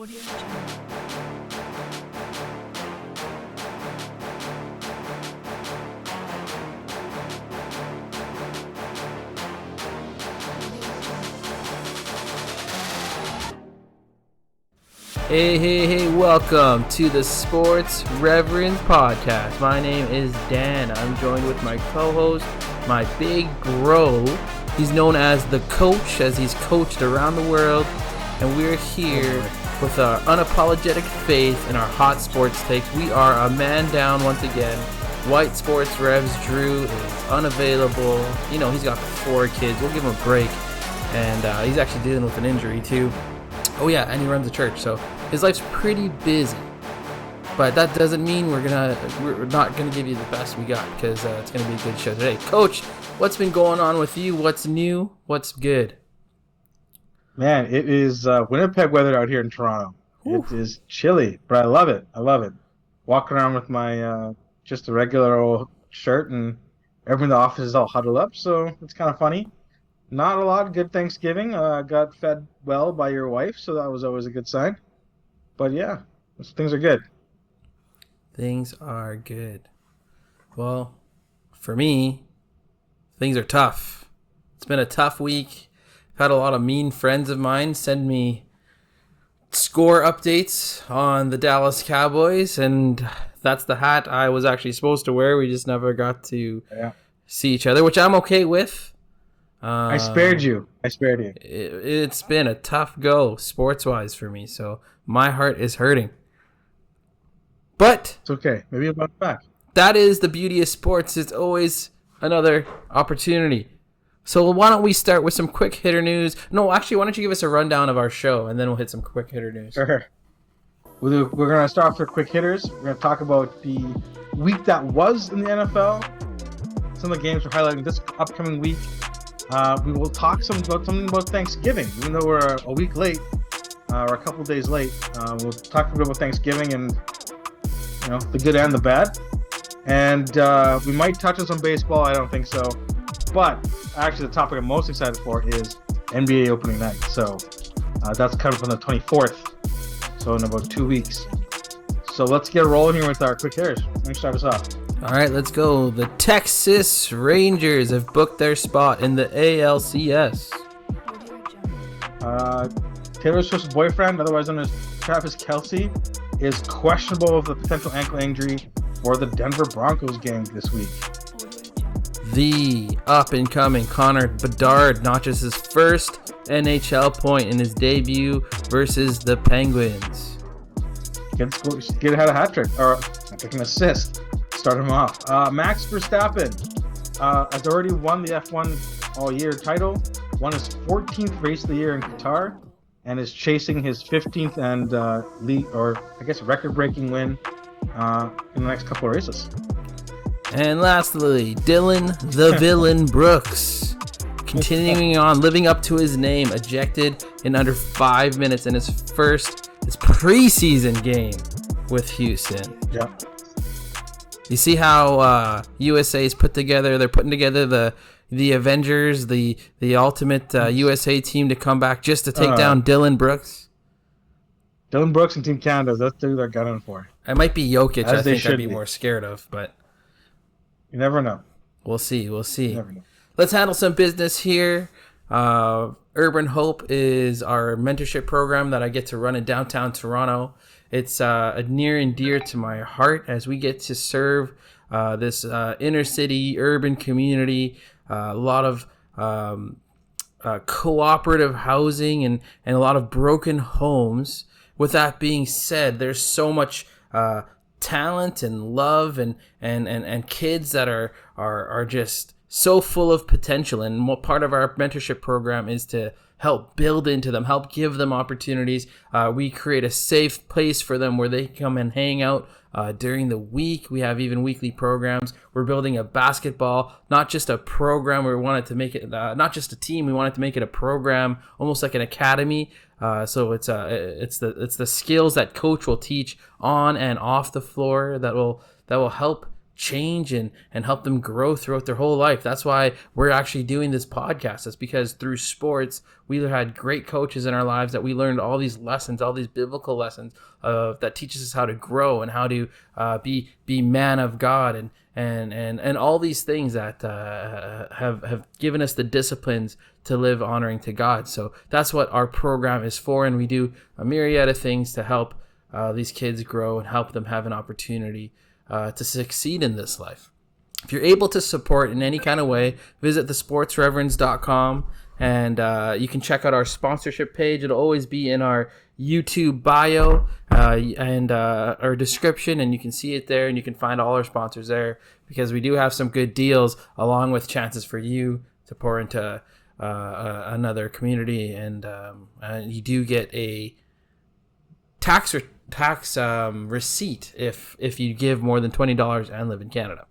Hey, welcome to the Sports Reverends podcast. My name is Dan. I'm joined with my co-host, my big bro. He's known as the coach, as he's coached around the world. And we're here with our unapologetic faith and our hot sports takes. We are a man down once again. White Sports Revs Drew is unavailable. You know, he's got 4 kids. We'll give him a break. And he's actually dealing with an injury too. Oh yeah, and he runs a church, so his life's pretty busy. But that doesn't mean we're not gonna give you the best we got, because it's gonna be a good show today. Coach, what's been going on with you? What's new? What's good? Man, it is Winnipeg weather out here in Toronto. Ooh. It is chilly, but I love it. Walking around with my just a regular old shirt, and everyone in the office is all huddled up, so it's kind of funny. Not a lot. Good Thanksgiving. Got fed well by your wife, so that was always a good sign. But yeah, things are good. Things are good. Well, for me, things are tough. It's been a tough week. I've had a lot of mean friends of mine send me score updates on the Dallas Cowboys, and that's the hat I was actually supposed to wear. We just never got to see each other, which I'm okay with. I spared you. It's been a tough go sports-wise for me, so my heart is hurting. But it's okay. Maybe you'll bounce back. That is the beauty of sports. It's always another opportunity. So why don't we start with some quick hitter news? No, actually, why don't you give us a rundown of our show, and then we'll hit some quick hitter news. Sure. We're going to start off with quick hitters. We're going to talk about the week that was in the NFL. Some of the games we're highlighting this upcoming week. We will talk something about Thanksgiving, even though we're a week late, or a couple days late. We'll talk a bit about Thanksgiving and the good and the bad. And we might touch on some baseball. I don't think so. But actually, the topic I'm most excited for is NBA opening night. So that's coming from the 24th. So in about 2 weeks. So let's get rolling here with our quick hitters. Let me start us off. All right, let's go. The Texas Rangers have booked their spot in the ALCS. Taylor Swift's boyfriend, otherwise known as Travis Kelce, is questionable with a potential ankle injury for the Denver Broncos game this week. The up-and-coming Connor Bedard notches his first NHL point in his debut versus the Penguins. Get had a hat trick, or an assist. Start him off. Max Verstappen has already won the F1 all-year title, won his 14th race of the year in Qatar, and is chasing his 15th and record-breaking win in the next couple of races. And lastly, Dylan the Villain Brooks, continuing on, living up to his name, ejected in under 5 minutes in his preseason game with Houston. Yeah. You see how USA is put together? They're putting together the Avengers, the ultimate USA team to come back just to take down Dylan Brooks. Dylan Brooks and Team Canada, that's who they're gunning for. It might be Jokic. I think I'd be more scared of, but you never know. We'll see. You never know. Let's handle some business here. Urban Hope is our mentorship program that I get to run in downtown Toronto. It's near and dear to my heart as we get to serve this inner city urban community, a lot of cooperative housing and a lot of broken homes. With that being said, there's so much talent and love and kids that are just so full of potential. And what part of our mentorship program is to help build into them, help give them opportunities. We create a safe place for them where they come and hang out during the week. We have even weekly programs. We're building a basketball, not just a program. We wanted to make it not just a team. We wanted to make it a program, almost like an academy. So it's the skills that coach will teach on and off the floor that will help change and help them grow throughout their whole life. That's why we're actually doing this podcast. It's because through sports, we had great coaches in our lives that we learned all these lessons, all these biblical lessons that teaches us how to grow and how to be man of God and all these things that have given us the disciplines to live honoring to God. So that's what our program is for, and we do a myriad of things to help these kids grow and help them have an opportunity to succeed in this life. If you're able to support in any kind of way, visit thesportsreverends.com and you can check out our sponsorship page. It'll always be in our YouTube bio and our description, and you can see it there, and you can find all our sponsors there because we do have some good deals along with chances for you to pour into another community, and you do get a tax receipt if you give more than $20 and live in Canada.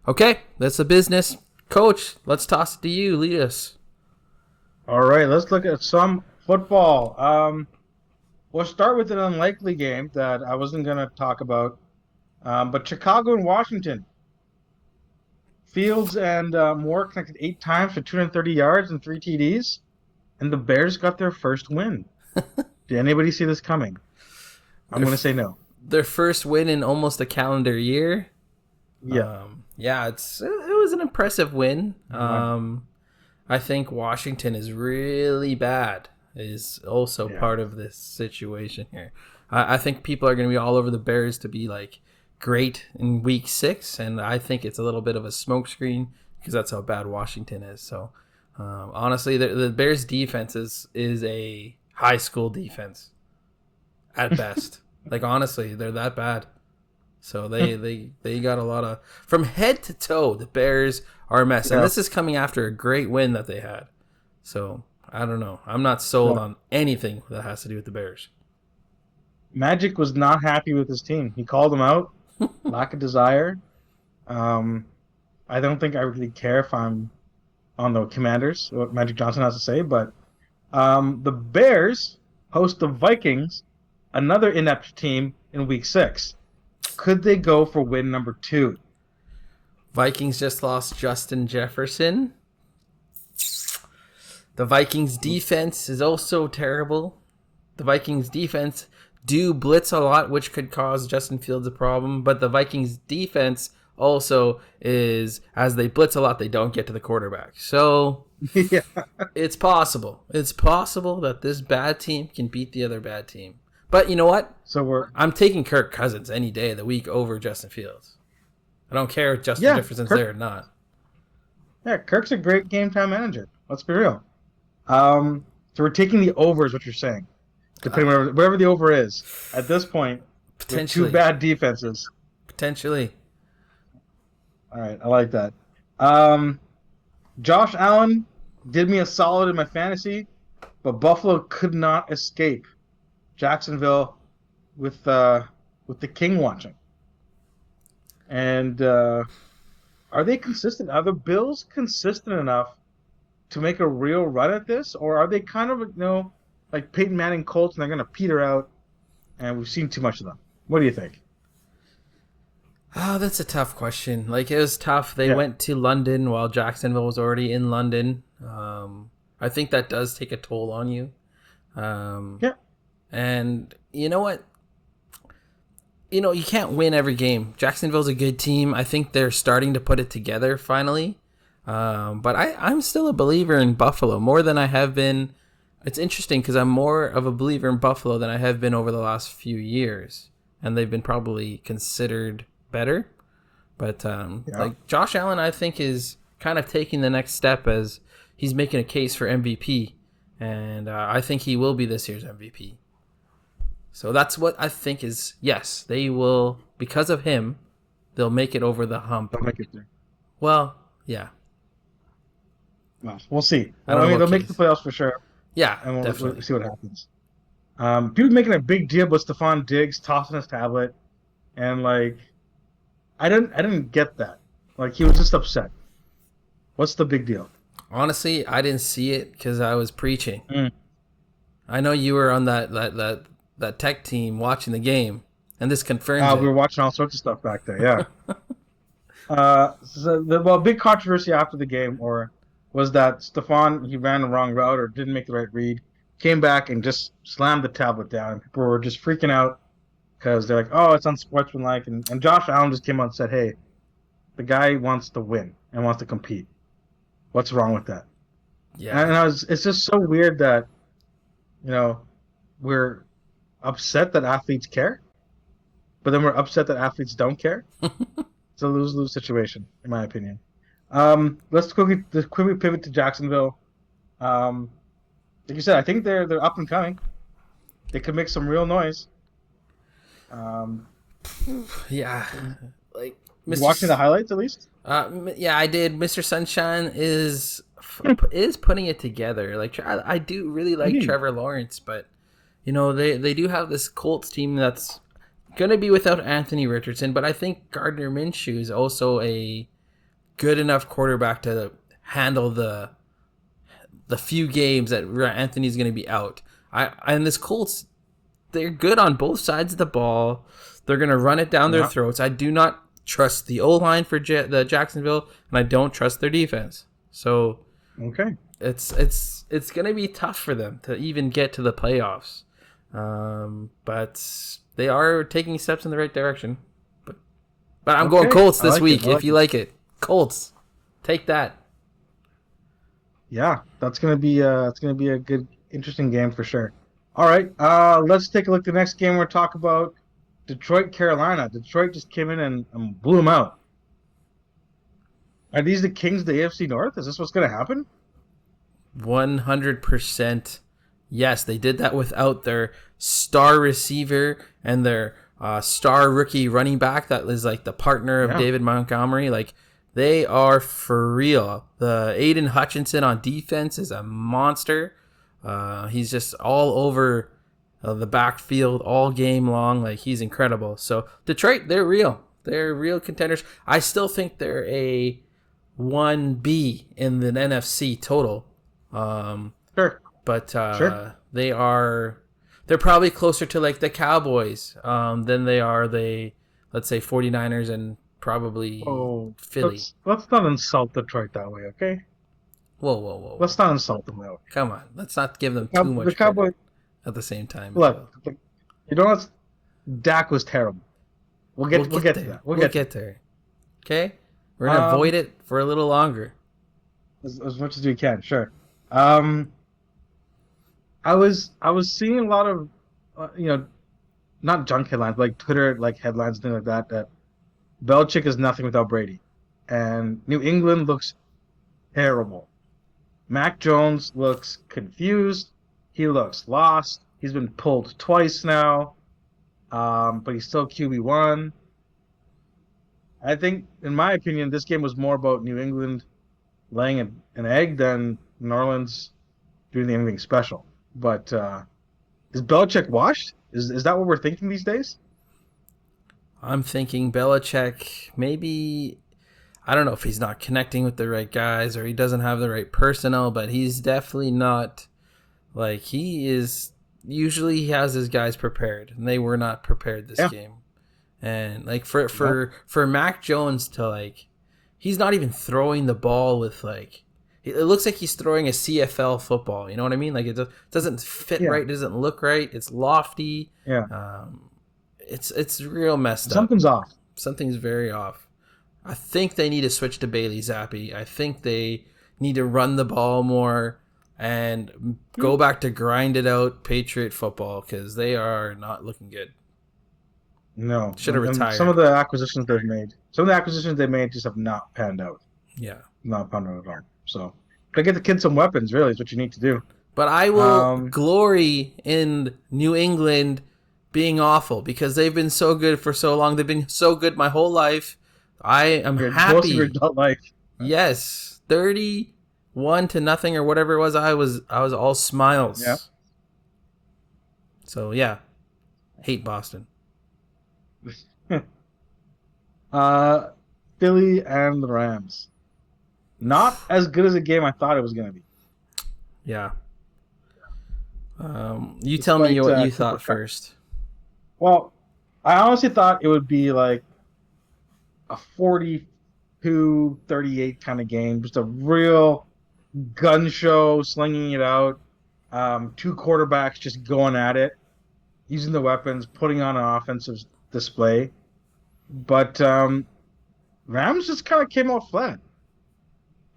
Okay, that's the business. Coach, let's toss it to you. Lead us. All right, let's look at some football. We'll start with an unlikely game that I wasn't going to talk about, but Chicago and Washington. Fields and Moore connected 8 times for 230 yards and 3 TDs, and the Bears got their first win. Did anybody see this coming? I'm going to say no. Their first win in almost a calendar year. Yeah. It was an impressive win. I think Washington is really bad, is also part of this situation here. I think people are going to be all over the Bears to be like great in week 6, and I think it's a little bit of a smokescreen because that's how bad Washington is. So honestly, the Bears defense is a high school defense at best. Like honestly, they're that bad. So they got a lot of, from head to toe, the Bears are a mess. And this is coming after a great win that they had. So I don't know. I'm not sold on anything that has to do with the Bears. Magic was not happy with his team. He called them out. Lack of desire. I don't think I really care if I'm on the Commanders, what Magic Johnson has to say, but the Bears host the Vikings, another inept team, in week 6. Could they go for win number 2? Vikings just lost Justin Jefferson. The Vikings defense is also terrible. The Vikings defense do blitz a lot, which could cause Justin Fields a problem. But the Vikings defense also is, as they blitz a lot, they don't get to the quarterback. So it's possible. It's possible that this bad team can beat the other bad team. But you know what? I'm taking Kirk Cousins any day of the week over Justin Fields. I don't care if Justin Jefferson's there or not. Yeah, Kirk's a great game time manager. Let's be real. So we're taking the over is what you're saying. Depending wherever the over is. At this point, potentially. With 2 bad defenses. Potentially. All right, I like that. Josh Allen did me a solid in my fantasy, but Buffalo could not escape Jacksonville with the king watching. And are they consistent? Are the Bills consistent enough to make a real run at this, or are they kind of like Peyton Manning Colts and they're going to peter out? And we've seen too much of them. What do you think? Oh, that's a tough question. Like, it was tough. They went to London while Jacksonville was already in London. I think that does take a toll on you. And you know what? You can't win every game. Jacksonville's a good team. I think they're starting to put it together finally. But I'm still a believer in Buffalo more than I have been. It's interesting because I'm more of a believer in Buffalo than I have been over the last few years. And they've been probably considered better. But like Josh Allen, I think, is kind of taking the next step as he's making a case for MVP. And I think he will be this year's MVP. So that's what I think is, yes, they will, because of him, they'll make it over the hump. They'll make it there. Well, yeah. Well, we'll see. They'll make the playoffs for sure. Yeah, and definitely. We'll see what happens. People making a big deal about Stephon Diggs tossing his tablet, and like, I didn't get that. Like, he was just upset. What's the big deal? Honestly, I didn't see it because I was preaching. I know you were on that tech team watching the game, and this confirms it. We were watching all sorts of stuff back there. Yeah. So the big controversy after the game was that Stephon, he ran the wrong route or didn't make the right read, came back and just slammed the tablet down. And people were just freaking out because they're like, oh, it's unsportsmanlike. And Josh Allen just came out and said, hey, the guy wants to win and wants to compete. What's wrong with that? Yeah. And it's just so weird that, we're upset that athletes care, but then we're upset that athletes don't care. It's a lose-lose situation, in my opinion. Let's quickly pivot to Jacksonville. Like you said, I think they're up and coming. They could make some real noise. Yeah, like watching the highlights at least. Yeah, I did. Mr. Sunshine is putting it together. Like I do really like Trevor Lawrence, but they do have this Colts team that's gonna be without Anthony Richardson. But I think Gardner Minshew is also a good enough quarterback to handle the few games that Anthony's gonna be out. And this Colts, they're good on both sides of the ball. They're gonna run it down their throats. I do not trust the O-line for the Jacksonville, and I don't trust their defense. So okay, it's gonna be tough for them to even get to the playoffs. But they are taking steps in the right direction. But I'm going Colts this week. If you like it, Colts, take that. Yeah, that's gonna be a good, interesting game for sure. All right, let's take a look at the next game we're talking about. Detroit, Carolina. Detroit just came in and blew them out. Are these the Kings of the AFC North? Is this what's going to happen? 100%. Yes, they did that without their star receiver and their star rookie running back that is like the partner of David Montgomery. Like, they are for real. The Aiden Hutchinson on defense is a monster. He's just all over the backfield all game long. Like, he's incredible. So Detroit, they're real. They're real contenders. I still think they're a 1B in the NFC total. Sure. But they're probably closer to like the Cowboys than they are let's say 49ers and probably Philly. Let's not insult Detroit that way, okay? Whoa. Let's not insult them that way. Come on. Let's not give them too much credit at the same time. Look, Dak was terrible. We'll get to that. We'll get there. Okay? We're going to avoid it for a little longer. As much as we can, sure. I was seeing a lot of, not junk headlines, but like Twitter headlines and things like that Belichick is nothing without Brady. And New England looks terrible. Mac Jones looks confused. He looks lost. He's been pulled twice now, but he's still QB1. I think, in my opinion, this game was more about New England laying an egg than New Orleans doing anything special. But is Belichick washed? Is that what we're thinking these days? I'm thinking Belichick maybe... I don't know if he's not connecting with the right guys or he doesn't have the right personnel, but he's definitely not... Like, he is... Usually he has his guys prepared, and they were not prepared this game. And, like, for Mac Jones to, like... He's not even throwing the ball with, like... It looks like he's throwing a CFL football. You know what I mean? Like, it doesn't fit right. It doesn't look right. It's lofty. Yeah. It's real messed up. Something's off. Something's very off. I think they need to switch to Bailey Zappi. I think they need to run the ball more and go back to grind it out Patriot football because they are not looking good. No. Should have retired. Some of the acquisitions they've made just have not panned out. Yeah. Not panned out at all. So, gotta get the kids some weapons, really, is what you need to do. But I will glory in New England being awful because they've been so good for so long. They've been so good my whole life. I am happy. Most of your adult life. Yes, 31-0 or whatever it was. I was all smiles. Yeah. So yeah, hate Boston. Philly and the Rams. Not as good as a game I thought it was going to be. Yeah. You tell me what you thought first. Well, I honestly thought it would be like a 40-14 32-38 kind of game. Just a real gun show, slinging it out. Two quarterbacks just going at it, using the weapons, putting on an offensive display. But Rams just kind of came out flat,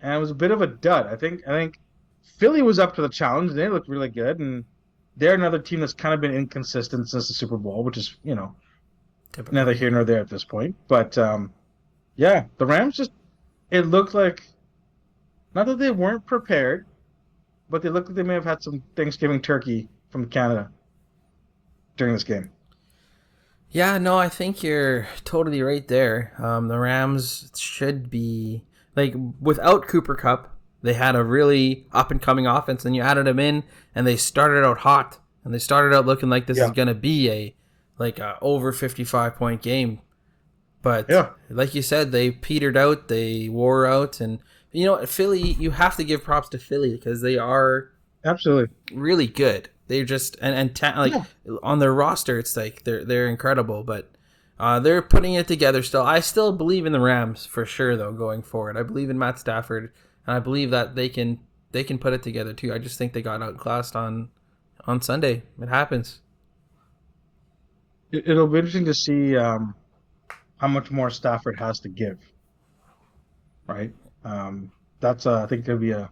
and it was a bit of a dud. I think Philly was up to the challenge. They looked really good, and they're another team that's kind of been inconsistent since the Super Bowl, which is Typical. neither here nor there at this point. But yeah, the Rams just it looked like not that they weren't prepared, but they looked like they may have had some Thanksgiving turkey from Canada during this game. Yeah, no, I think you're totally right there. The Rams should be like without Cooper Kupp, they had a really up and coming offense, and you added them in, and they started out hot, and they started out looking like this is going to be a over 55-point game. But like you said, they petered out, they wore out, and you know what, Philly, you have to give props to Philly because they are absolutely really good. They're just on their roster, it's like they're incredible, but they're putting it together still. I still believe in the Rams for sure, though, going forward. I believe in Matt Stafford, and I believe that they can put it together too. I just think they got outclassed on Sunday. It happens. It'll be interesting to see how much more Stafford has to give. Right, that's I think going to be a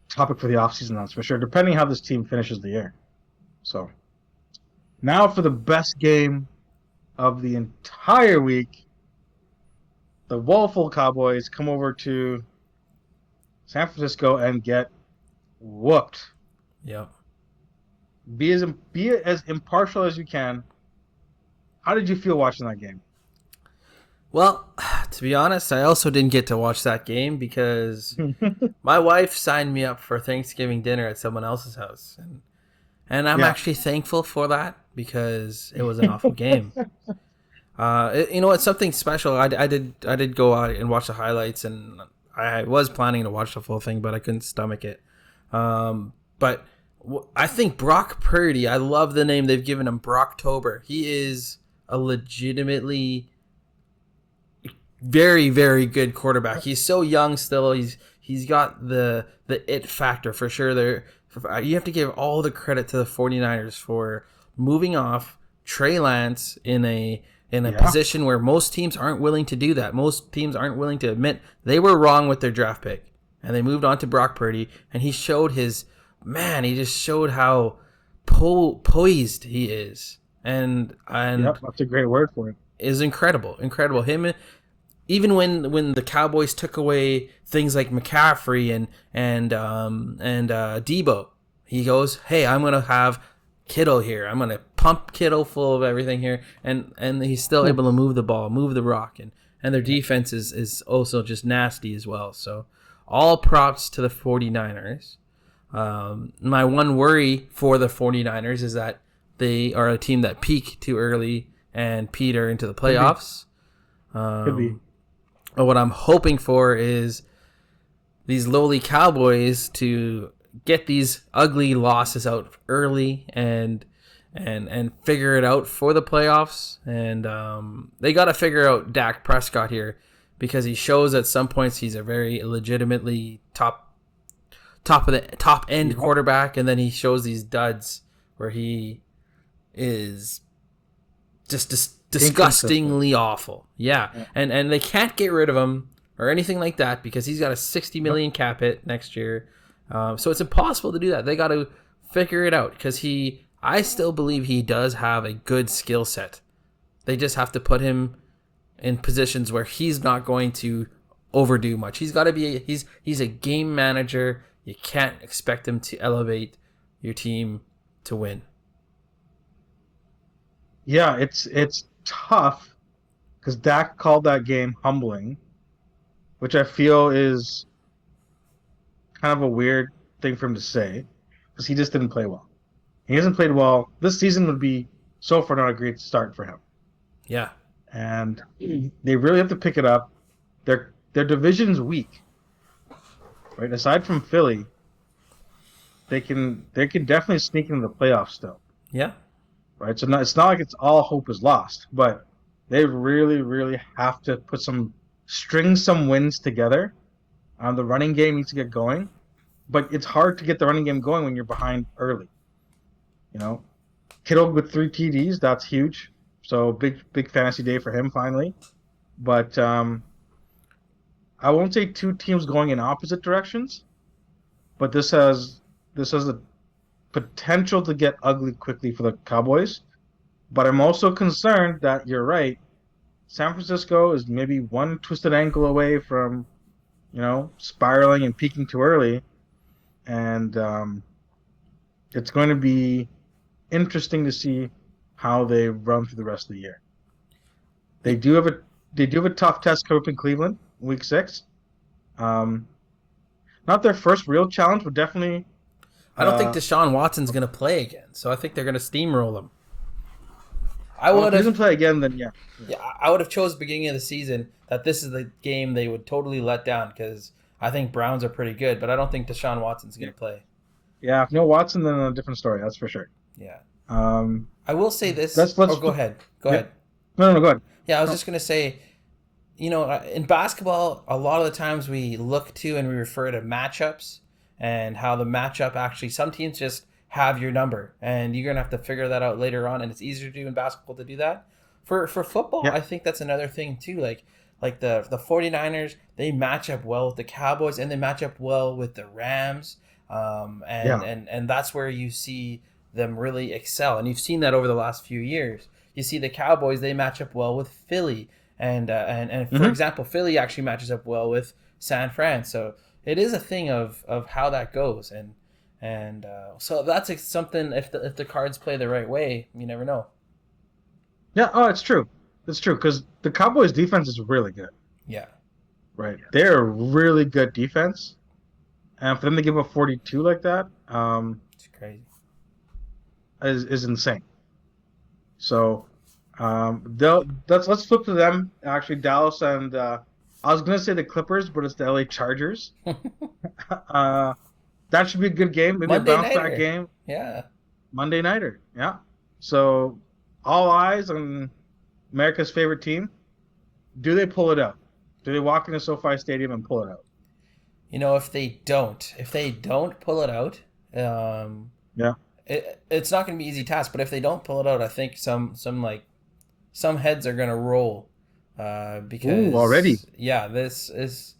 topic for the offseason, that's for sure, depending how this team finishes the year. So now for the best game of the entire week, the woeful Cowboys come over to San Francisco and get whooped. Yeah. Be as impartial as you can. How did you feel watching that game? Well, to be honest, I also didn't get to watch that game because my wife signed me up for Thanksgiving dinner at someone else's house. And I'm actually thankful for that because it was an awful game. It's something special. I did go out and watch the highlights, and I was planning to watch the full thing, but I couldn't stomach it. But I think Brock Purdy, I love the name they've given him, Brocktober. He is a legitimately very, very good quarterback. He's so young still. He's got the it factor for sure. There, you have to give all the credit to the 49ers for moving off Trey Lance in a position where most teams aren't willing to do that. Most teams aren't willing to admit they were wrong with their draft pick, and they moved on to Brock Purdy, and he showed he just showed how poised he is, and that's a great word for it. Is incredible. Him. Even when the Cowboys took away things like McCaffrey and Debo, he goes, "Hey, I'm gonna have Kittle here. I'm gonna pump Kittle full of everything here," and he's still able to move the ball, move the rock, and their defense is also just nasty as well. So all props to the 49ers. My one worry for the 49ers is that they are a team that peak too early and peter into the playoffs. Could be. But what I'm hoping for is these lowly Cowboys to get these ugly losses out early and figure it out for the playoffs. And they got to figure out Dak Prescott here because he shows at some points he's a very legitimately top end quarterback, and then he shows these duds where he is just disgustingly awful. Yeah. And they can't get rid of him or anything like that because he's got a $60 million cap hit next year. So it's impossible to do that. They got to figure it out because I still believe he does have a good skill set. They just have to put him in positions where he's not going to overdo much. He's got to be he's a game manager. You can't expect him to elevate your team to win. Yeah, it's tough because Dak called that game humbling, which I feel is kind of a weird thing for him to say because he just didn't play well. He hasn't played well. This season would be so far not a great start for him. Yeah. And they really have to pick it up. Their division's weak. Right? Aside from Philly, they can definitely sneak into the playoffs still. Yeah. Right? So it's not like it's all hope is lost, but they really, really have to put some string some wins together. The running game needs to get going, but it's hard to get the running game going when you're behind early. You know, Kittle with 3 TDs, that's huge. So big fantasy day for him finally. But I won't say two teams going in opposite directions, but this has the potential to get ugly quickly for the Cowboys. But I'm also concerned that you're right. San Francisco is maybe one twisted ankle away from, spiraling and peaking too early, and it's going to be interesting to see how they run through the rest of the year. They do have a tough test coming up in Cleveland, week 6. Not their first real challenge, but definitely. I don't think Deshaun Watson's going to play again, so I think they're going to steamroll him. If he doesn't play again, then yeah. I would have chose the beginning of the season that this is the game they would totally let down because I think Browns are pretty good, but I don't think Deshaun Watson's going to play. Yeah, if no Watson, then a different story. That's for sure. Yeah. I will say this. Let's go ahead. Go ahead. No, go ahead. Yeah, I was just going to say, in basketball, a lot of the times we look to and we refer to matchups and how the matchup actually, some teams just have your number, and you're going to have to figure that out later on, and it's easier to do in basketball to do that. For football, I think that's another thing too. Like the 49ers, they match up well with the Cowboys, and they match up well with the Rams, and that's where you see them really excel, and you've seen that over the last few years. You see the Cowboys, they match up well with Philly, and for example, Philly actually matches up well with San Fran. So it is a thing of how that goes, and so that's something. If the cards play the right way, you never know. Yeah. Oh, it's true. It's true because the Cowboys' defense is really good. Yeah. Right. They're a really good defense, and for them to give up 42 like that, it's crazy. Is insane. So, let's flip to them. Actually, Dallas and I was gonna say the Clippers, but it's the LA Chargers. That should be a good game. Maybe Monday a bounce nighter. back game. Yeah. Monday nighter. Yeah. So, all eyes on America's favorite team. Do they pull it out? Do they walk into SoFi Stadium and pull it out? If they don't pull it out, it's not going to be an easy task. But if they don't pull it out, I think some heads are going to roll because already. Yeah, this is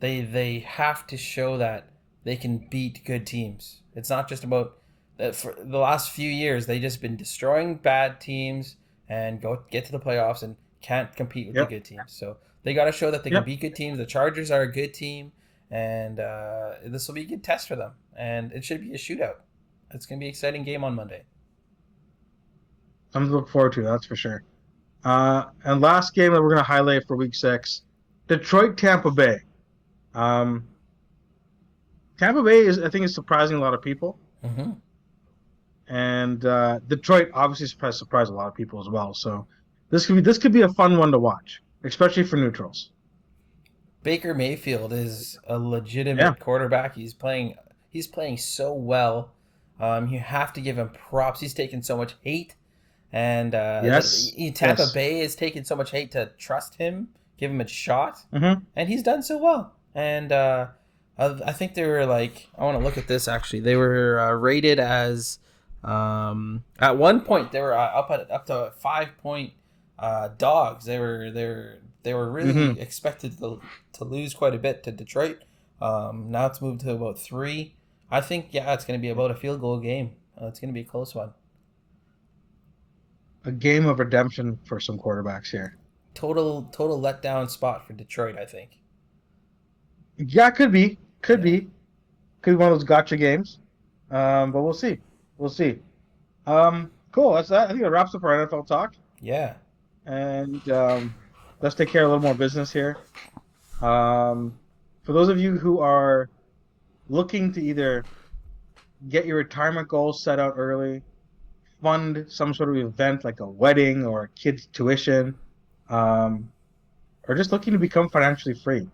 they have to show that they can beat good teams. It's not just about that. For the last few years, they've just been destroying bad teams and get to the playoffs and can't compete with the good teams. So they got to show that they can beat good teams. The Chargers are a good team, and this will be a good test for them. And it should be a shootout. It's going to be an exciting game on Monday. Something to look forward to, that's for sure. And last game that we're going to highlight for Week 6, Detroit, Tampa Bay. Tampa Bay I think is surprising a lot of people. Mm-hmm. And Detroit obviously surprised a lot of people as well. So this could be a fun one to watch, especially for neutrals. Baker Mayfield is a legitimate quarterback. He's playing so well. You have to give him props. He's taken so much hate, and Tampa Bay is taking so much hate to trust him, give him a shot, and he's done so well. And I think they were I want to look at this actually. They were rated as at one point they were up to 5-point dogs. They were really expected to lose quite a bit to Detroit. Now it's moved to about 3. I think, it's going to be about a field goal game. It's going to be a close one. A game of redemption for some quarterbacks here. Total letdown spot for Detroit, I think. Yeah, could be. Could be one of those gotcha games. But we'll see. Cool. That's that. I think it wraps up our NFL talk. Yeah. And let's take care of a little more business here. For those of you who are looking to either get your retirement goals set out early, fund some sort of event like a wedding or a kid's tuition, or just looking to become financially free,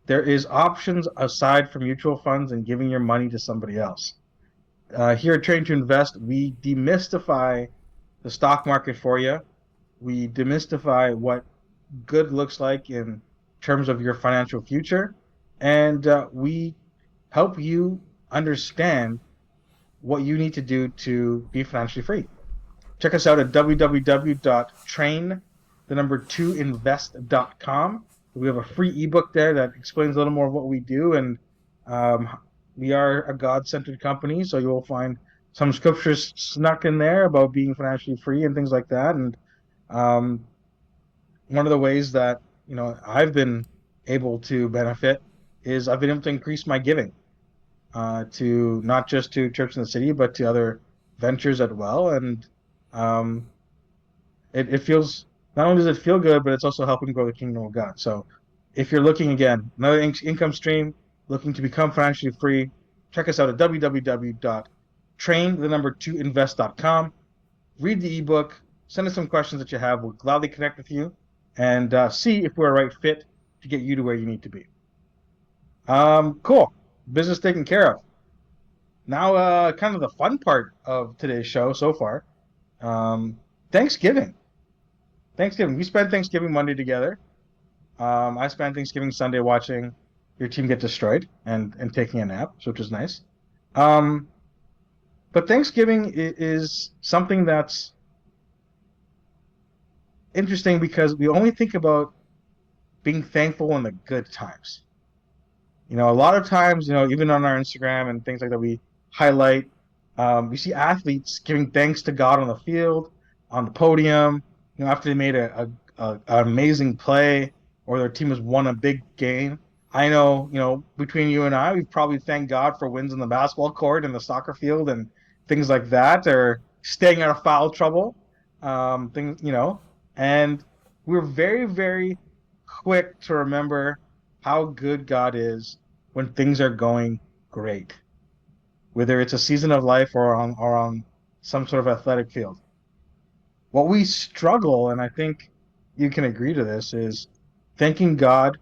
there is options aside from mutual funds and giving your money to somebody else. Here at Train to Invest, we demystify the stock market for you. We demystify what good looks like in terms of your financial future, and we help you understand what you need to do to be financially free. Check us out at www.train2invest.com. We have a free ebook there that explains a little more of what we do, and um, we are a God-centered company, so you'll find some scriptures snuck in there about being financially free and things like that. And um, one of the ways that I've been able to benefit is I've been able to increase my giving to not just to Church in the City, but to other ventures as well. And um, it feels, not only does it feel good, but it's also helping grow the kingdom of God. So if you're looking, again, another income stream, looking to become financially free, check us out at www.train2invest.com. Read the ebook, send us some questions that you have. We'll gladly connect with you and see if we're a right fit to get you to where you need to be. Cool. Business taken care of. Now, kind of the fun part of today's show so far. Thanksgiving. Thanksgiving. We spent Thanksgiving Monday together. I spent Thanksgiving Sunday watching your team get destroyed and taking a nap, which was nice. But Thanksgiving is something that's interesting because we only think about being thankful in the good times. A lot of times, even on our Instagram and things like that, we highlight, we see athletes giving thanks to God on the field, on the podium, after they made an amazing play or their team has won a big game. I know, between you and I, we've probably thanked God for wins on the basketball court and the soccer field and things like that, or staying out of foul trouble, and we're very, very quick to remember how good God is when things are going great, whether it's a season of life or on some sort of athletic field. What we struggle, and I think you can agree to this, is thanking God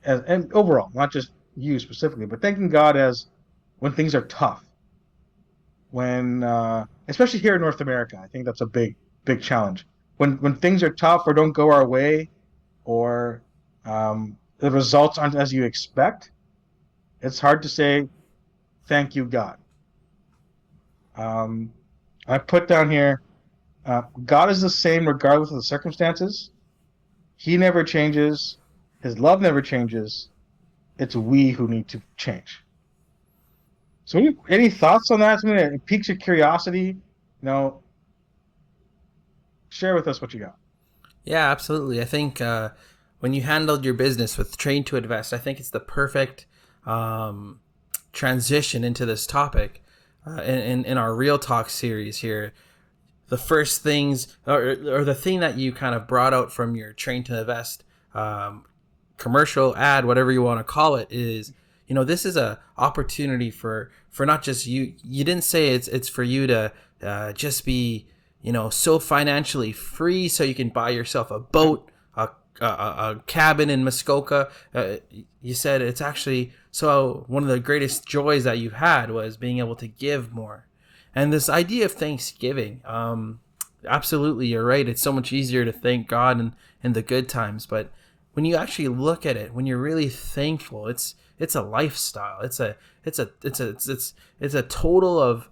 and overall, not just you specifically, but thanking God as when things are tough. When, especially here in North America, I think that's a big challenge. When things are tough or don't go our way, or the results aren't as you expect, it's hard to say, thank you, God. I put down here, God is the same regardless of the circumstances. He never changes. His love never changes. It's we who need to change. So any thoughts on that? Something that piques your curiosity? Share with us what you got. Yeah, absolutely. I think when you handled your business with Train to Invest, I think it's the perfect transition into this topic in our Real Talk series here. The first things, or the thing that you kind of brought out from your Train to Invest commercial ad, whatever you want to call it, is this is a opportunity for not just you. You didn't say it's for you to just be so financially free so you can buy yourself a boat, a cabin in Muskoka. You said it's actually so one of the greatest joys that you've had was being able to give more. And this idea of Thanksgiving, absolutely, you're right. It's so much easier to thank God in the good times, but when you actually look at it, when you're really thankful, it's a lifestyle. It's a total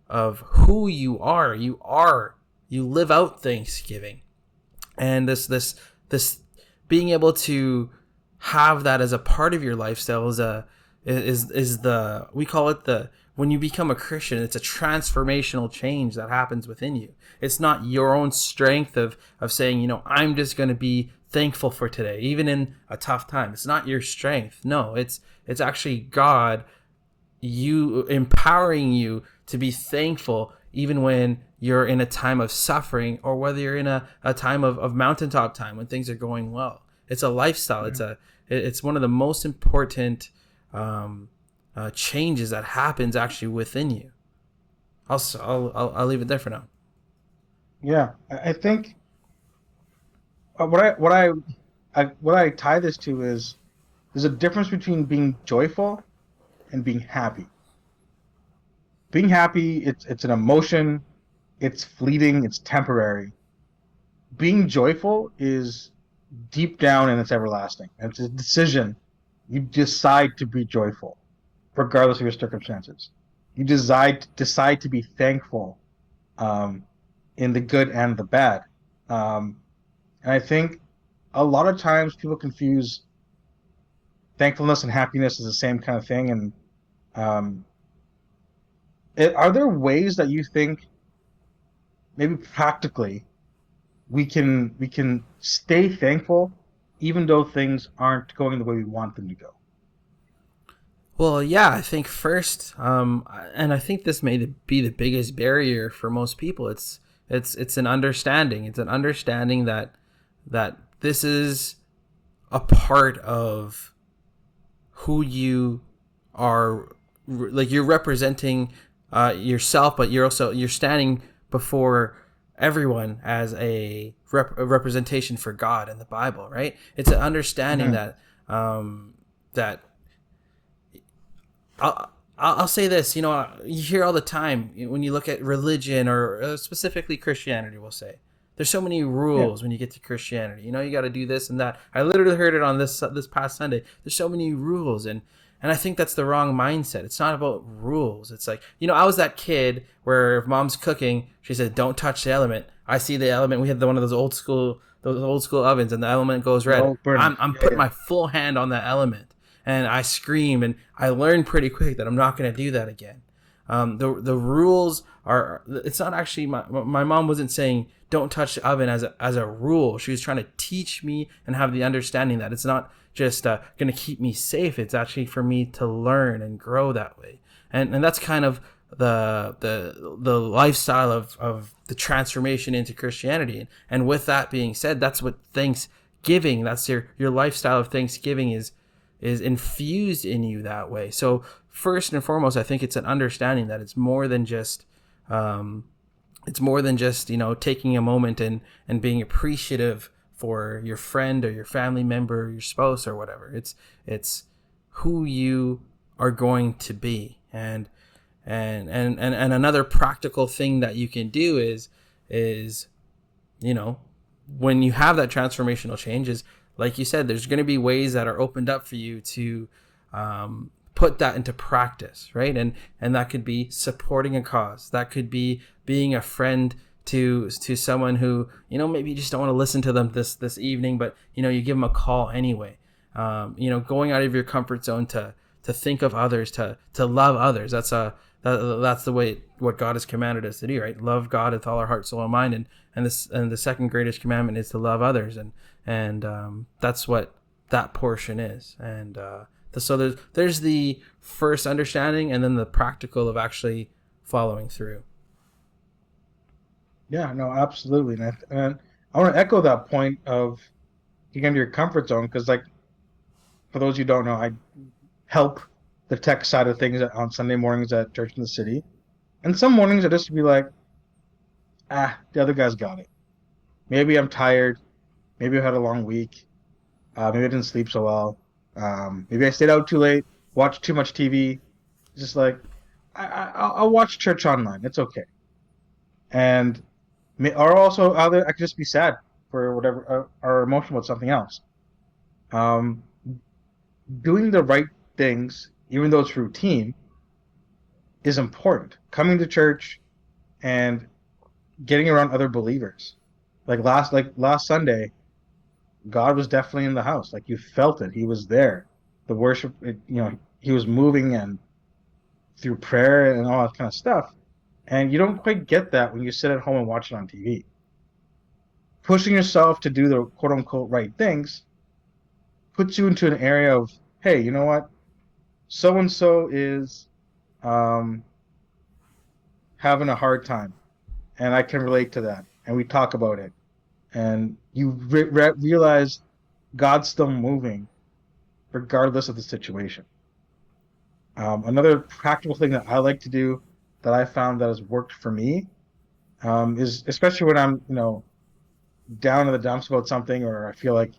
of who you are. You live out Thanksgiving, and this being able to have that as a part of your lifestyle is the we call it when you become a Christian, it's a transformational change that happens within you. It's not your own strength of saying, I'm just going to be thankful for today, even in a tough time. It's not your strength. No, it's actually God, you empowering you to be thankful even when you're in a time of suffering, or whether you're in a time of mountaintop time when things are going well. It's a lifestyle. Yeah. It's one of the most important changes that happens actually within you. I'll leave it there for now. Yeah, I think what I tie this to is there's a difference between being joyful and being happy. Being happy, it's an emotion, it's fleeting, it's temporary. Being joyful is deep down and it's everlasting. And it's a decision. You decide to be joyful, regardless of your circumstances. You decide to be thankful, um, in the good and the bad. And I think a lot of times people confuse thankfulness and happiness as the same kind of thing. And um, are there ways that you think maybe practically we can stay thankful even though things aren't going the way we want them to go? Well, yeah, I think first, and I think this may be the biggest barrier for most people. It's an understanding. It's an understanding that this is a part of who you are. Like you're representing yourself, but you're standing before everyone as a representation for God in the Bible, right? It's an understanding Mm-hmm. that I'll say this. You hear all the time when you look at religion or specifically Christianity. We'll say there's so many Yeah. rules when you get to Christianity. You got to do this and that. I literally heard it on this past Sunday. There's so many rules, and I think that's the wrong mindset. It's not about rules. It's like, I was that kid where if mom's cooking, she said, "Don't touch the element." I see the element. We had one of those old school ovens, and the element goes red. Oh, burning. I'm Yeah, putting yeah. my full hand on that element, and I scream, and I learned pretty quick that I'm not going to do that again. The rules are. It's not actually my mom wasn't saying don't touch the oven as a rule. She was trying to teach me and have the understanding that it's not just going to keep me safe. It's actually for me to learn and grow that way. And that's kind of the lifestyle of the transformation into Christianity. And with that being said, that's what Thanksgiving, that's your lifestyle of Thanksgiving is infused in you that way. So first and foremost, I think it's an understanding that it's more than just taking a moment and being appreciative for your friend or your family member, or your spouse or whatever. It's who you are going to be. And another practical thing that you can do is when you have that transformational change, is like you said, there's going to be ways that are opened up for you to put that into practice, right? And that could be supporting a cause. That could be being a friend to someone who maybe you just don't want to listen to them this evening, but you give them a call anyway. Going out of your comfort zone to think of others, to love others. That's the way what God has commanded us to do, right? Love God with all our heart, soul, and mind, and the second greatest commandment is to love others, and that's what that portion is. And so there's the first understanding, and then the practical of actually following through. Yeah, no, absolutely. And I want to echo that point of getting into your comfort zone because, like, for those you don't know, I help the tech side of things on Sunday mornings at church in the city. And some mornings I just be like, the other guy's got it. Maybe I'm tired. Maybe I had a long week. Maybe I didn't sleep so well. Maybe I stayed out too late, watched too much TV. Just like, I'll watch church online. It's okay. And or also other, I could just be sad for whatever, or emotional about something else. Um, Doing the right things, even though it's routine, is important. Coming to church and getting around other believers. Like last Sunday, God was definitely in the house. Like you felt it. He was there. The worship, he was moving and through prayer and all that kind of stuff. And you don't quite get that when you sit at home and watch it on TV. Pushing yourself to do the quote unquote right things puts you into an area of, hey, you know what? So and so is um, having a hard time, and I can relate to that. And we talk about it, and you realize God's still moving regardless of the situation. Another practical thing that I like to do that I found that has worked for me is especially when I'm, down in the dumps about something or I feel like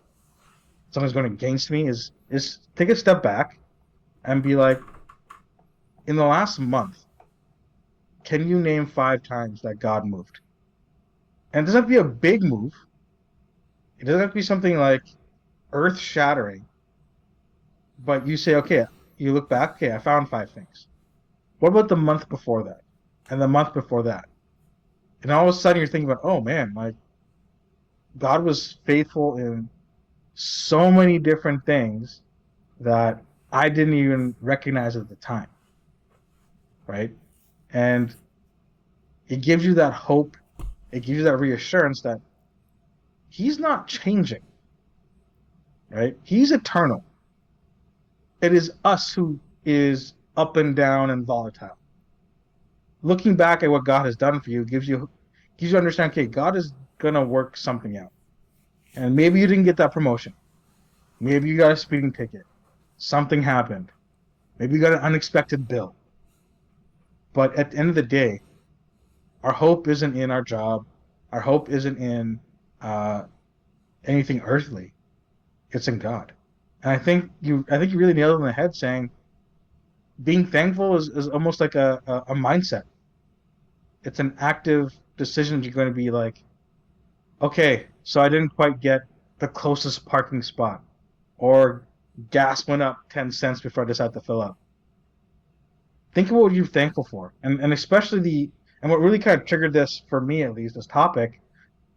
something's going against me is take a step back and be like, in the last month, can you name 5 times that God moved? And it doesn't have to be a big move. It doesn't have to be something like earth shattering, but you say, okay, you look back, okay, I found 5 things. What about the month before that? And the month before that? And all of a sudden you're thinking about, oh man, like God was faithful in so many different things that I didn't even recognize at the time. Right? And it gives you that hope, it gives you that reassurance that he's not changing. Right? He's eternal. It is us who is up and down and volatile. Looking back at what God has done for you gives you understand, okay, God is gonna work something out. And maybe you didn't get that promotion. Maybe you got a speeding ticket. Something happened. Maybe you got an unexpected bill. But at the end of the day, our hope isn't in our job. Our hope isn't in anything earthly. It's in God. And I think you really nailed it on the head saying being thankful is almost like a mindset. It's an active decision. You're going to be like, okay, so I didn't quite get the closest parking spot, or gas went up 10 cents before I decided to fill up. Think about what you're thankful for. And especially and what really kind of triggered this, for me at least, this topic,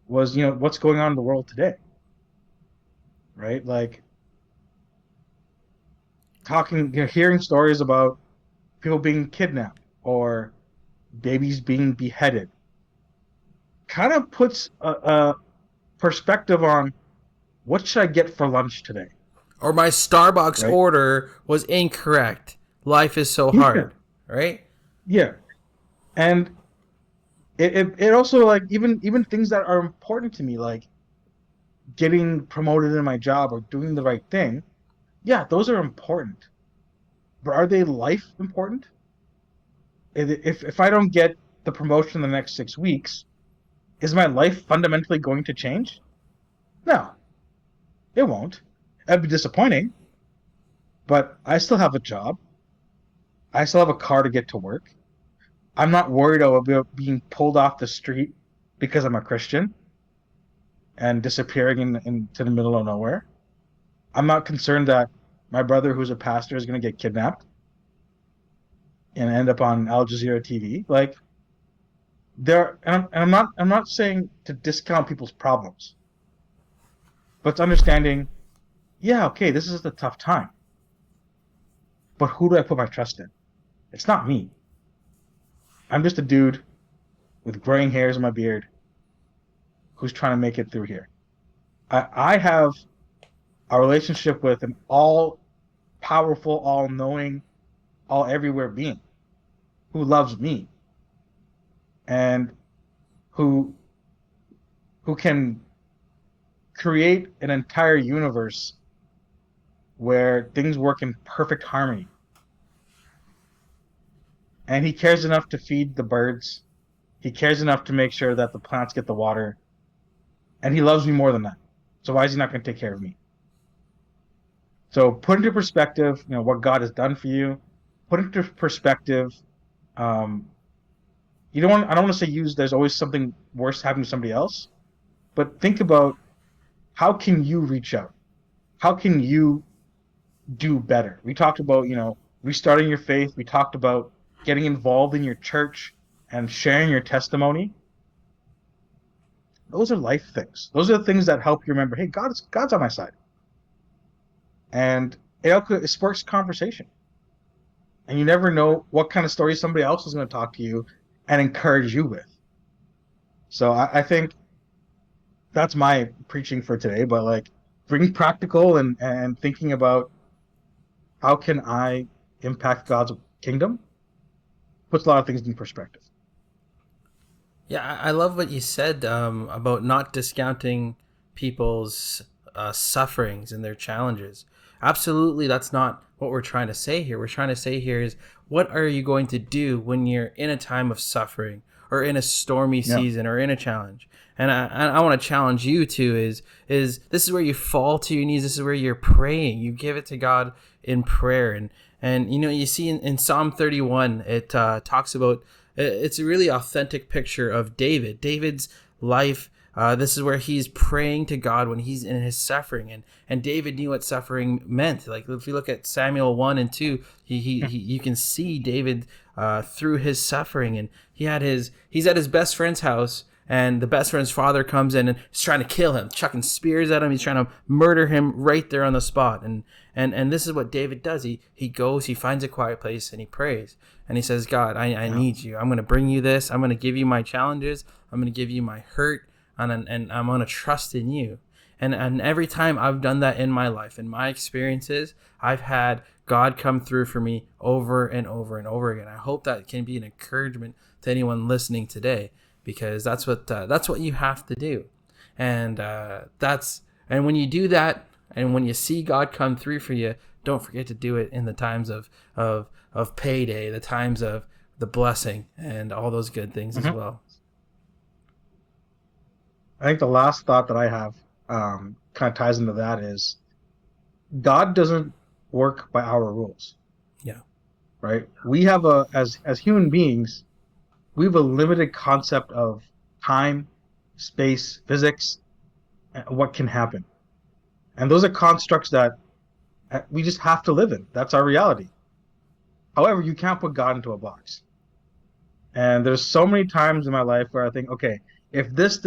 was, what's going on in the world today. Right? Like, hearing stories about people being kidnapped or babies being beheaded kind of puts a perspective on, what should I get for lunch today? Or my Starbucks order was incorrect. Life is so hard, right? Yeah. And it also, like, even things that are important to me, like getting promoted in my job or doing the right thing, yeah, those are important. But are they life important? If I don't get the promotion in the next 6 weeks, is my life fundamentally going to change? No, it won't. That'd be disappointing. But I still have a job. I still have a car to get to work. I'm not worried about being pulled off the street because I'm a Christian and disappearing into the middle of nowhere. I'm not concerned that my brother, who's a pastor, is going to get kidnapped and end up on Al Jazeera TV. Like, I'm not saying to discount people's problems, but it's understanding, yeah, okay, this is a tough time, but who do I put my trust in? It's not me. I'm just a dude with graying hairs in my beard who's trying to make it through here. I have a relationship with an all-powerful, all-knowing, all-everywhere being who loves me and who can create an entire universe where things work in perfect harmony. And he cares enough to feed the birds. He cares enough to make sure that the plants get the water. And he loves me more than that. So why is he not going to take care of me? So put into perspective, what God has done for you. Put into perspective, I don't want to say there's always something worse happening to somebody else, but think about, how can you reach out? How can you do better? We talked about, restarting your faith. We talked about getting involved in your church and sharing your testimony. Those are life things. Those are the things that help you remember, hey, God's on my side. And it sparks conversation. And you never know what kind of story somebody else is going to talk to you and encourage you with. So I think that's my preaching for today, but like, being practical and thinking about, how can I impact God's kingdom, puts a lot of things in perspective. Yeah, I love what you said about not discounting people's sufferings and their challenges. Absolutely, that's not what we're trying to say here. We're trying to say here is, what are you going to do when you're in a time of suffering or in a stormy season or in a challenge? And I want to challenge you to is this is where you fall to your knees. This is where you're praying. You give it to God in prayer. And you see in Psalm 31, it talks about, it's a really authentic picture of David. David's life This is where he's praying to God when he's in his suffering, and David knew what suffering meant. Like if you look at Samuel 1 and 2, you can see David through his suffering, and he's at his best friend's house, and the best friend's father comes in and is trying to kill him, chucking spears at him. He's trying to murder him right there on the spot. And this is what David does. He goes, he finds a quiet place, and he prays. And he says, God, I need you. I'm going to bring you this. I'm going to give you my challenges. I'm going to give you my hurt, and I'm going to trust in you. And every time I've done that in my life, in my experiences, I've had God come through for me over and over and over again. I hope that can be an encouragement to anyone listening today, because that's what you have to do. And and when you do that, and when you see God come through for you, don't forget to do it in the times of payday, the times of the blessing, and all those good things as well. I think the last thought that I have kind of ties into that is God doesn't work by our rules. Yeah. Right? We have as human beings, we have a limited concept of time, space, physics, and what can happen. And those are constructs that we just have to live in. That's our reality. However, you can't put God into a box. And there's so many times in my life where I think, okay, if this,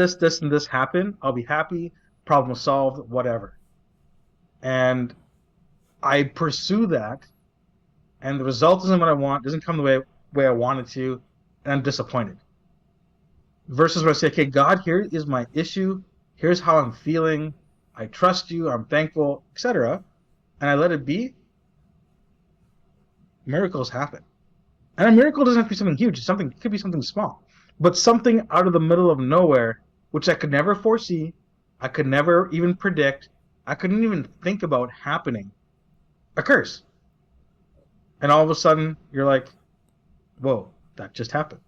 and this happen, I'll be happy, problem solved, whatever. And I pursue that, and the result isn't what I want, doesn't come the way I want it to, and I'm disappointed. Versus where I say, okay, God, here is my issue, here's how I'm feeling, I trust you, I'm thankful, etc., and I let it be, miracles happen. And a miracle doesn't have to be something huge. It could be something small. But something out of the middle of nowhere, which I could never foresee, I could never even predict, I couldn't even think about happening, occurs. And all of a sudden, you're like, whoa, that just happened.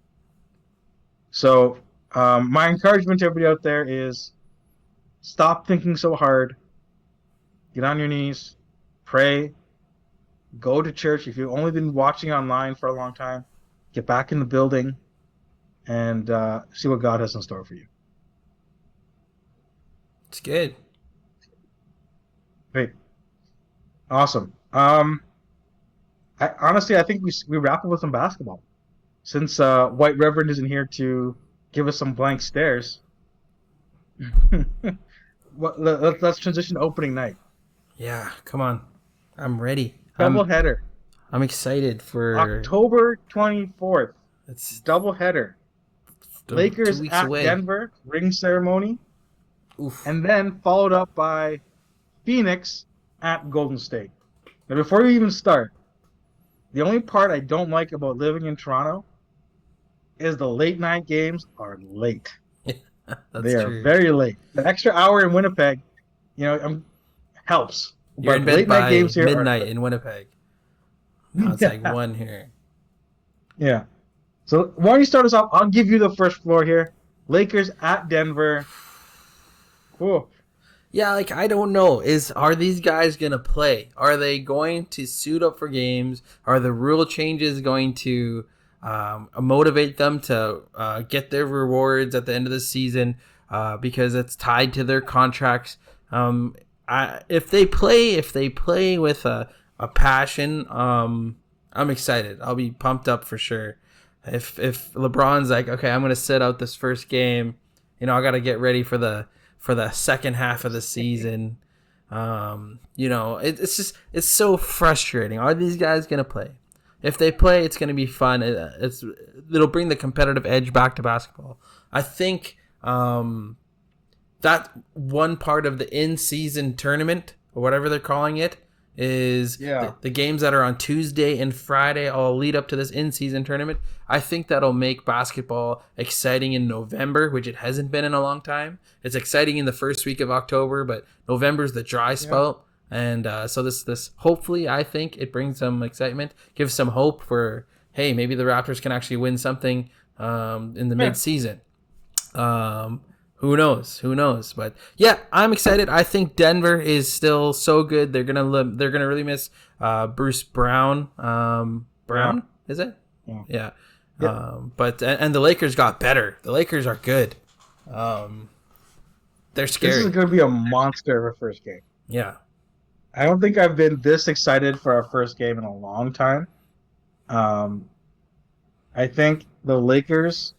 So my encouragement to everybody out there is stop thinking so hard. Get on your knees. Pray. Go to church. If you've only been watching online for a long time, get back in the building and see what God has in store for you. It's good. Great. Awesome. I think we wrap up with some basketball. Since White Reverend isn't here to give us some blank stares, let's transition to opening night. Yeah, come on. I'm ready. Doubleheader. I'm excited for October 24th. It's doubleheader. Lakers at away. Denver, ring ceremony. Oof. And then followed up by Phoenix at Golden State. Now, before you even start, the only part I don't like about living in Toronto is the late night games are late. They are very late. The extra hour in Winnipeg, helps. You're in bed late by night games here midnight in Winnipeg. Now it's like 1 here. Yeah. So why don't you start us off? I'll give you the first floor here. Lakers at Denver. Cool. Yeah, I don't know. Are these guys going to play? Are they going to suit up for games? Are the rule changes going to motivate them to get their rewards at the end of the season because it's tied to their contracts? If they play with a passion, I'm excited. I'll be pumped up for sure. If LeBron's like, okay, I'm going to sit out this first game, I got to get ready for the second half of the season. It's so frustrating. Are these guys going to play? If they play, it's going to be fun. It'll bring the competitive edge back to basketball. I think that one part of the in-season tournament, or whatever they're calling it, is the games that are on Tuesday and Friday all lead up to this in-season tournament. I think that'll make basketball exciting in November, which it hasn't been in a long time. It's exciting in the first week of October, but November's the dry spell. And so this hopefully, I think it brings some excitement, gives some hope for, hey, maybe the Raptors can actually win something in the mid-season. Who knows? But yeah, I'm excited. I think Denver is still so good. They're gonna really miss Bruce Brown. Is it? Yeah. But the Lakers got better. The Lakers are good. They're This is scary. going to be a monster of a first game. Yeah. I don't think I've been this excited for our first game in a long time. Um, I think the Lakers,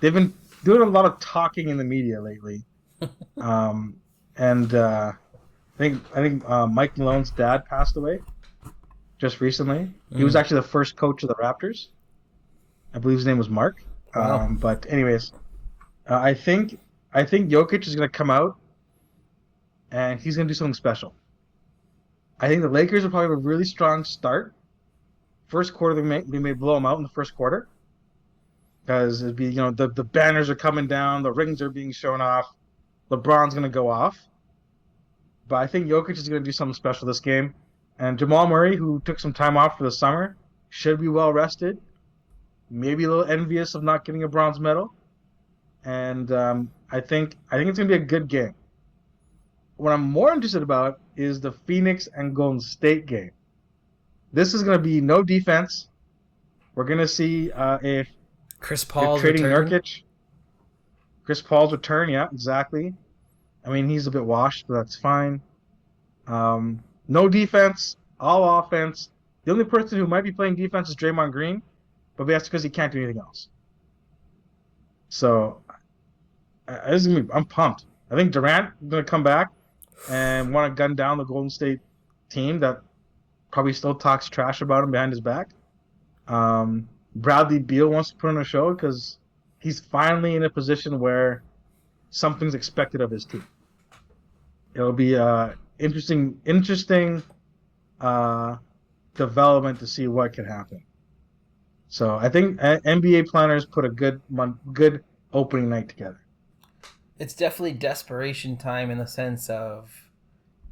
they've been doing a lot of talking in the media lately. Um, and I think Mike Malone's dad passed away just recently. He was Mm. actually the first coach of the Raptors. I believe his name was Mark. Wow. But anyways, I think Jokic is going to come out and he's going to do something special. I think the Lakers will probably have a really strong start. First quarter, they may blow them out in the first quarter because it'd be the banners are coming down, the rings are being shown off, LeBron's going to go off. But I think Jokic is going to do something special this game, and Jamal Murray, who took some time off for the summer, should be well rested. Maybe a little envious of not getting a bronze medal, and I think it's going to be a good game. What I'm more interested about is the Phoenix and Golden State game. This is going to be no defense. We're going to see if Chris they're Paul's trading return. Nurkic. Chris Paul's return, yeah, exactly. I mean, he's a bit washed, but that's fine. No defense, all offense. The only person who might be playing defense is Draymond Green, but that's because he can't do anything else. So I'm pumped. I think Durant is going to come back and want to gun down the Golden State team that probably still talks trash about him behind his back. Bradley Beal wants to put on a show because he's finally in a position where something's expected of his team. It'll be interesting development to see what can happen. So I think NBA planners put a good opening night together. It's definitely desperation time in the sense of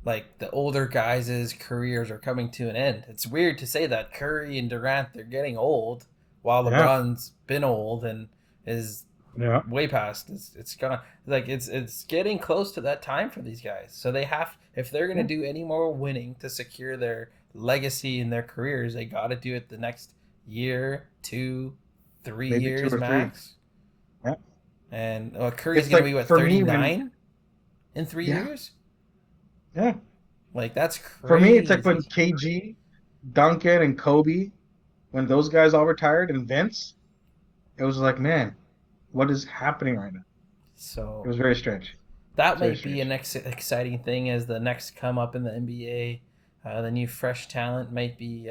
like the older guys' careers are coming to an end. It's weird to say that Curry and Durant, they're getting old while Yeah. LeBron's been old and is Yeah. way past. It's gone. Like it's getting close to that time for these guys. So they have, if they're gonna do any more winning to secure their legacy in their careers, they got to do it the next year, 2, 3 Maybe 2 years or 3. max. Yeah. And Curry's It's gonna like, be what, for me, 39 in 3 Yeah. years. Yeah. Like that's crazy. For me, it's like when KG, Duncan, and Kobe, when those guys all retired, and Vince, it was like, man, what is happening right now? So It was very strange. that Very might be strange. an exciting thing as the next come up in the NBA. The new fresh talent might be,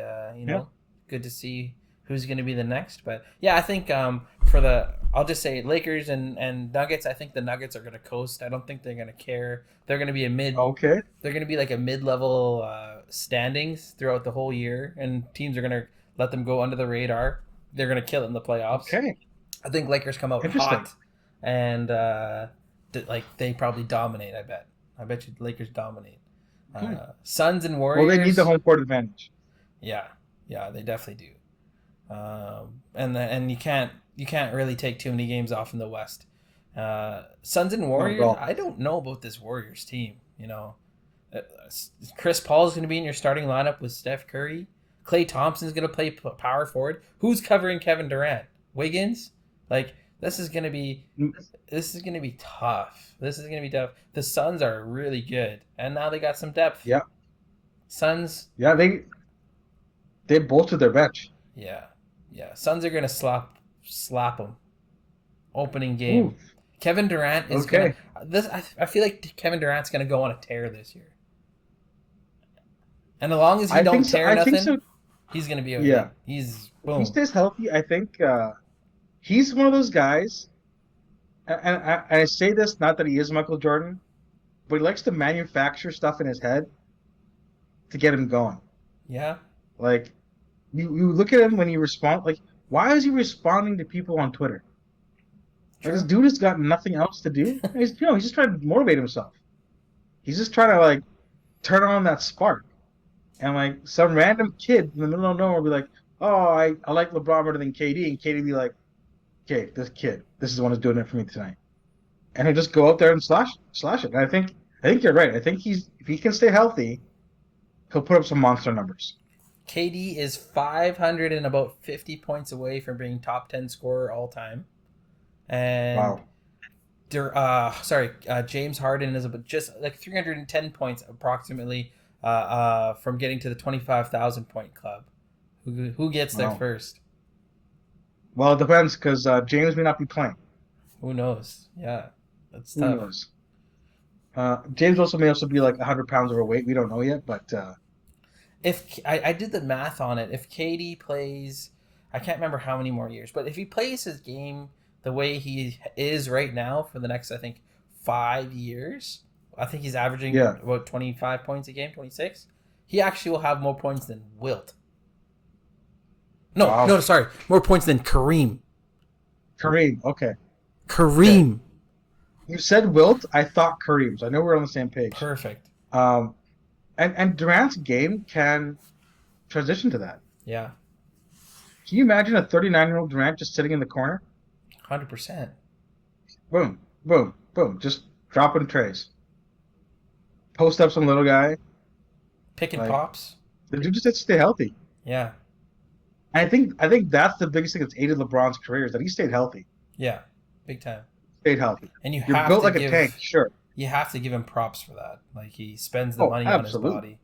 good to see who's going to be the next. But yeah, I think I'll just say Lakers and Nuggets. I think the Nuggets are going to coast. I don't think they're going to care. They're going to be Okay. They're going to be like a mid-level standings throughout the whole year, and teams are going to let them go under the radar. They're going to kill it in the playoffs. Okay. I think Lakers come out Interesting. hot, and they probably dominate. I bet you the Lakers dominate. Suns and Warriors. Well, they need the home court advantage. Yeah, they definitely do. And you can't really take too many games off in the West. Suns and Warriors. I don't know about this Warriors team. Chris Paul is going to be in your starting lineup with Steph Curry. Klay Thompson's going to play power forward. Who's covering Kevin Durant? Wiggins? Like, this is going to be tough. The Suns are really good, and now they got some depth. Yeah. Suns. Yeah, they bolstered their bench. Yeah. Suns are going to slap them. Opening game. Ooh. Kevin Durant is Okay. I feel like Kevin Durant's going to go on a tear this year. And as long as he I don't think so. tear I nothing, think so. he's going to be okay. Yeah. He's If boom. he stays healthy, I think he's one of those guys. And I say this not that he is Michael Jordan, but he likes to manufacture stuff in his head to get him going. Yeah. Like you look at him when he responds. Like, why is he responding to people on Twitter? Like, this dude has got nothing else to do. He's just trying to motivate himself. He's just trying to like turn on that spark. And like some random kid in the middle of nowhere will be like, "Oh, I like LeBron better than KD," and KD be like, "Okay, this is the one who's doing it for me tonight." And he'll just go out there and slash it. And I think you're right. I think if he can stay healthy, he'll put up some monster numbers. KD is 500 and about 50 points away from being top 10 scorer all time. And Wow. James Harden is just like 310 points approximately from getting to the 25,000 point club. Who gets there first? Well, it depends because James may not be playing. Who knows? Yeah, that's Who tough. knows? James may also be like 100 pounds overweight. We don't know yet, but if I did the math on it, if KD plays, I can't remember how many more years, but if he plays his game the way he is right now for the next, I think, 5 years, I think he's averaging about 25 points a game, 26. He actually will have more points than Wilt. No, sorry, more points than Kareem. Okay. Kareem. Okay. You said Wilt, I thought Kareem, so I know we're on the same page. Perfect. And Durant's game can transition to that. Yeah. Can you imagine a 39-year-old Durant just sitting in the corner? 100%. Boom, boom, boom, just dropping trays. Post up some little guy. Picking pops. The dude just has to stay healthy. Yeah. I think that's the biggest thing that's aided LeBron's career is that he stayed healthy. Yeah, big time. Stayed healthy. And you're built like a tank, sure. You have to give him props for that. Like he spends the money on his body.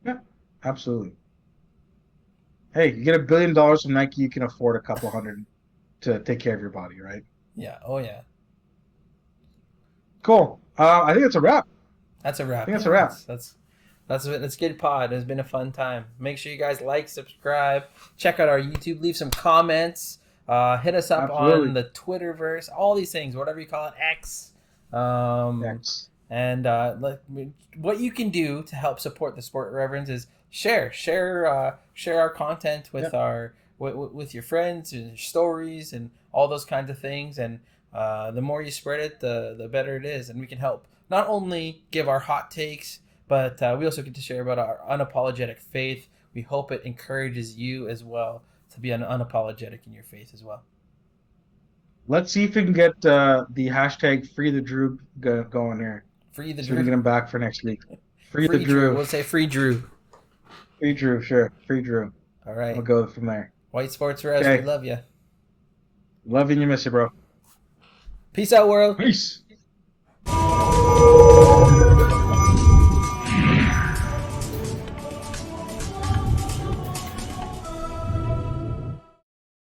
Yeah, absolutely. Hey, you get $1 billion from Nike, you can afford a couple hundred to take care of your body, right? Yeah. Oh yeah. Cool. I think that's a wrap. That's a wrap. I think that's a wrap. That's it. It's good pod. It's been a fun time. Make sure you guys like, subscribe, check out our YouTube, leave some comments, hit us up on the Twitterverse, all these things, whatever you call it, X. X. And what you can do to help support the Sport Reverends is share our content with with your friends and your stories and all those kinds of things. And the more you spread it, the better it is, and we can help not only give our hot takes, but we also get to share about our unapologetic faith. We hope it encourages you as well to be unapologetic in your faith as well. Let's see if we can get the hashtag Free the Drew going here. Free the Drew. So we can get him back for next week. Free the Drew. We'll say Free Drew. Free Drew, sure. Free Drew. All right. We'll go from there. White Sports Revs, we love you. Love you and you miss you, bro. Peace out, world. Peace.